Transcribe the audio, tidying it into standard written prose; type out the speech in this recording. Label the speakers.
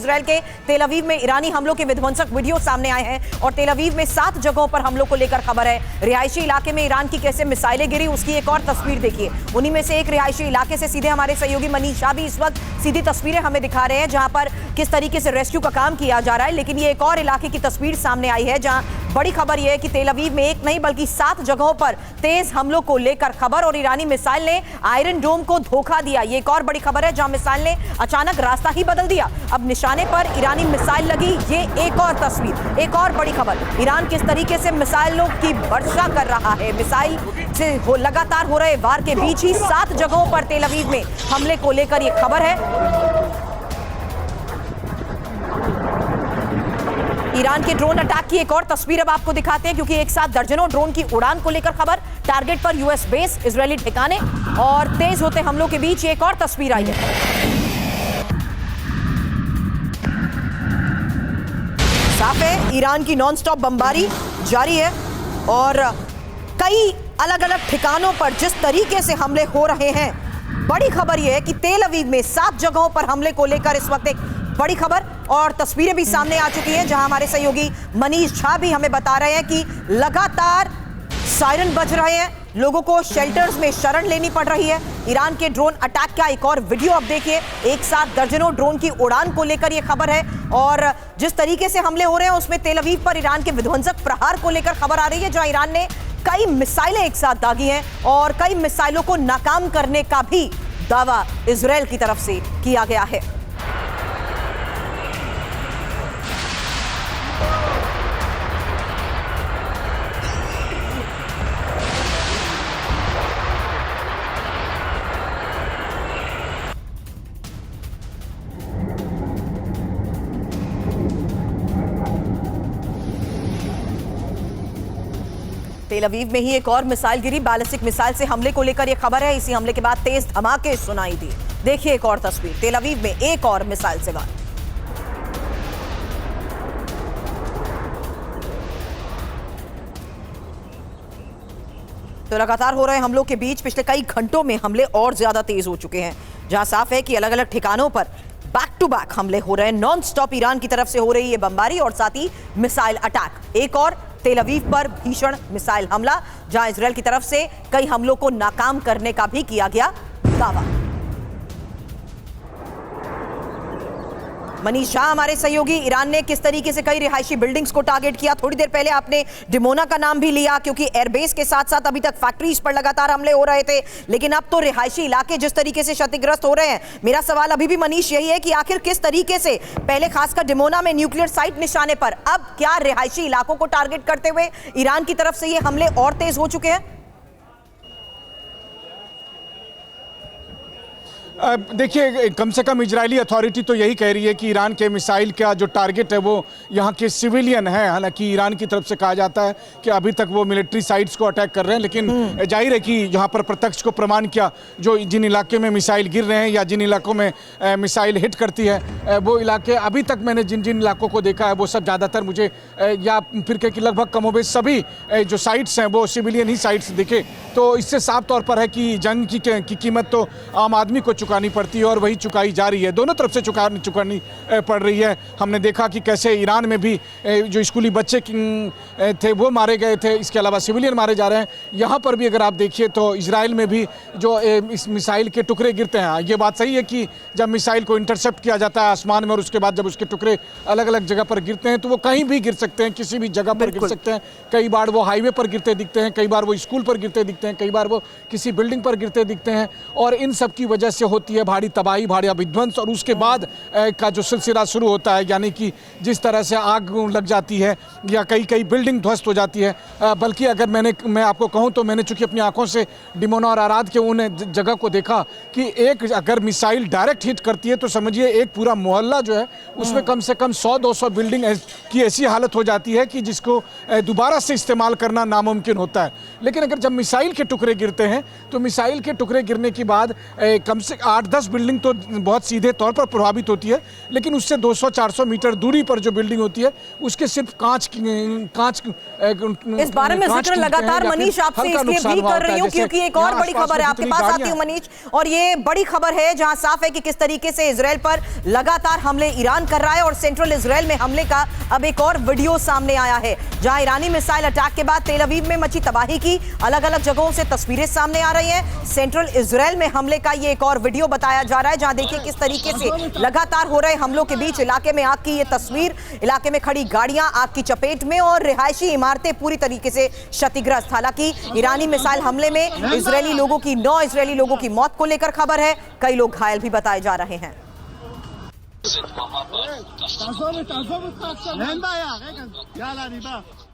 Speaker 1: Israel के तेल अवीव में ईरानी हमलों के विध्वंसक वीडियो सामने आए हैं और तेल अवीव में 7 जगहों पर हमलों को लेकर खबर है। रिहायशी इलाके में ईरान की कैसे मिसाइलें गिरी, उसकी एक और तस्वीर देखिए। उन्हीं में से एक रिहायशी इलाके से सीधे हमारे सहयोगी मनीष शाह भी इस वक्त सीधी तस्वीरें हमें दिखा रहे हैं, जहां पर किस तरीके से रेस्क्यू का काम किया जा रहा है। लेकिन ये एक और इलाके की तस्वीर सामने आई है, जहां बड़ी खबर यह है कि तेल अवीव में एक नहीं बल्कि 7 जगहों पर तेज हमलों को लेकर खबर और ईरानी मिसाइल ने आयरन डोम को धोखा दिया। ये एक और बड़ी खबर है, जहां मिसाइल ने अचानक रास्ता ही बदल दिया, अब निशाने पर ईरानी मिसाइल लगी। ये एक और तस्वीर, एक और बड़ी खबर, ईरान किस तरीके से मिसाइलों की वर्षा कर रहा है। मिसाइल से लगातार हो रहे वार के बीच ही 7 जगहों पर तेल अवीव में हमले को लेकर यह खबर है। ईरान के ड्रोन अटैक की एक और तस्वीर अब आपको दिखाते हैं, क्योंकि एक साथ दर्जनों ड्रोन की उड़ान को लेकर खबर, टारगेट पर यूएस बेस, इजरायली ठिकाने और तेज होते हमलों के बीच एक और तस्वीर आई है। साफ है ईरान की नॉनस्टॉप बमबारी जारी है और कई अलग अलग ठिकानों पर जिस तरीके से हमले हो रहे हैं। बड़ी खबर यह है कि तेल अवीव में 7 जगहों पर हमले को लेकर इस वक्त एक बड़ी खबर और तस्वीरें भी सामने आ चुकी हैं, जहां हमारे सहयोगी मनीष झा भी हमें बता रहे हैं कि लगातार सायरन बज रहे हैं, लोगों को शेल्टर्स में शरण लेनी पड़ रही है। ईरान के ड्रोन अटैक का एक और वीडियो अब देखिए, एक साथ दर्जनों ड्रोन की उड़ान को लेकर यह खबर है और जिस तरीके से हमले हो रहे हैं उसमें तेल अवीव पर ईरान के विध्वंसक प्रहार को लेकर खबर आ रही है, जहां ईरान ने कई मिसाइलें एक साथ दागी हैं और कई मिसाइलों को नाकाम करने का भी दावा इजराइल की तरफ से किया गया है। तेल अवीव में ही एक और मिसाइल गिरी, बैलिस्टिक मिसाइल से हमले को लेकर यह खबर है। इसी हमले के बाद तेज धमाके सुनाई दिए। देखिए एक और तस्वीर, तेल अवीव में एक और मिसाइल से वार। तो लगातार हो रहे हमलों के बीच पिछले कई घंटों में हमले और ज्यादा तेज हो चुके हैं, जहां साफ है कि अलग अलग ठिकानों पर बैक टू बैक हमले हो रहे हैं। नॉन स्टॉप ईरान की तरफ से हो रही है बमबारी और साथ ही मिसाइल अटैक। एक और तेल अवीव पर भीषण मिसाइल हमला, जहां इजराइल की तरफ से कई हमलों को नाकाम करने का भी किया गया दावा। मनीष शाह हमारे सहयोगी, ईरान ने किस तरीके से कई रिहायशी बिल्डिंग्स को टारगेट किया। थोड़ी देर पहले आपने डिमोना का नाम भी लिया, क्योंकि एयरबेस के साथ साथ अभी तक फैक्ट्रीज पर लगातार हमले हो रहे थे, लेकिन अब तो रिहायशी इलाके जिस तरीके से क्षतिग्रस्त हो रहे हैं। मेरा सवाल अभी भी मनीष यही है कि आखिर किस तरीके से, पहले खासकर डिमोना में न्यूक्लियर साइट निशाने पर, अब क्या रिहायशी इलाकों को टारगेट करते हुए ईरान की तरफ से ये हमले और तेज हो चुके हैं?
Speaker 2: देखिए, कम से कम इजरायली अथॉरिटी तो यही कह रही है कि ईरान के मिसाइल का जो टारगेट है वो यहाँ के सिविलियन है। हालांकि ईरान की तरफ से कहा जाता है कि अभी तक वो मिलिट्री साइट्स को अटैक कर रहे हैं, लेकिन जाहिर है कि यहाँ पर प्रत्यक्ष को प्रमाण किया, जो जिन इलाके में मिसाइल गिर रहे हैं या जिन इलाकों में मिसाइल हिट करती है, वो इलाके अभी तक मैंने जिन जिन इलाकों को देखा है वो सब ज़्यादातर मुझे या फिर कि लगभग कमोबेश सभी जो साइट्स हैं वो सिविलियन ही साइट्स दिखे। तो इससे साफ तौर पर है कि जंग की कीमत तो आम आदमी को चुकानी पड़ती है और वही चुकाई जा रही है, दोनों तरफ से चुकानी पड़ रही है। हमने देखा कि कैसे ईरान में भी जो स्कूली बच्चे थे वो मारे गए थे, इसके अलावा सिविलियन मारे जा रहे हैं। यहाँ पर भी अगर आप देखिए तो इजराइल में भी जो इस मिसाइल के टुकड़े गिरते हैं, ये बात सही है कि जब मिसाइल को इंटरसेप्ट किया जाता है आसमान में और उसके बाद जब उसके टुकड़े अलग अलग जगह पर गिरते हैं तो वो कहीं भी गिर सकते हैं, किसी भी जगह पर गिर सकते हैं। कई बार वो हाईवे पर गिरते दिखते हैं, कई बार वो स्कूल पर गिरते दिखते हैं, कई बार वो किसी बिल्डिंग पर गिरते दिखते हैं और इन सब की वजह से होती है भारी तबाही, भारी विध्वंस और उसके बाद का जो सिलसिला शुरू होता है, यानी कि जिस तरह से आग लग जाती है या कई बिल्डिंग ध्वस्त हो जाती है। बल्कि अगर मैं आपको कहूं तो मैंने चूंकि अपनी आंखों से डिमोना और आराद के उन जगह को देखा कि एक अगर मिसाइल डायरेक्ट हिट करती है तो समझिए एक पूरा मोहल्ला जो है उसमें कम से कम 100-200 बिल्डिंग की ऐसी हालत हो जाती है कि जिसको दोबारा से इस्तेमाल करना नामुमकिन होता है। लेकिन अगर जब मिसाइल के टुकड़े गिरते हैं तो मिसाइल के टुकड़े गिरने के बाद कम से 8-10 बिल्डिंग तो बहुत सीधे तौर पर प्रभावित होती है, लेकिन उससे 200-400 मीटर दूरी पर जो बिल्डिंग होती है उसके सिर्फ कांच
Speaker 1: इस बारे में जिक्र लगातार मनीष आपसे इसलिए भी कर रही हूं क्योंकि एक और बड़ी खबर है, आपके पास आती हूं मनीष, और ये बड़ी खबर है जहां साफ है कि किस तरीके से इजराइल पर लगातार हमले ईरान कर रहा है और सेंट्रल इजराइल में हमले का अब एक और वीडियो सामने आया है जहां ईरानी मिसाइल अटैक के बाद तेल अवीव में मची तबाही की अलग अलग जगहों से तस्वीरें सामने आ रही हैं। सेंट्रल इजराइल में हमले का ये एक और वीडियो बताया जा रहा है जहां देखिए किस तरीके से लगातार हो रहे हमलों के बीच इलाके में आग की ये तस्वीर, इलाके में खड़ी गाड़ियां आग की चपेट में और रिहायशी इमारतें पूरी तरीके से क्षतिग्रस्त। हालांकि ईरानी मिसाइल हमले में 9 इजरायली लोगों की मौत को लेकर खबर है, कई लोग घायल भी बताए जा रहे हैं।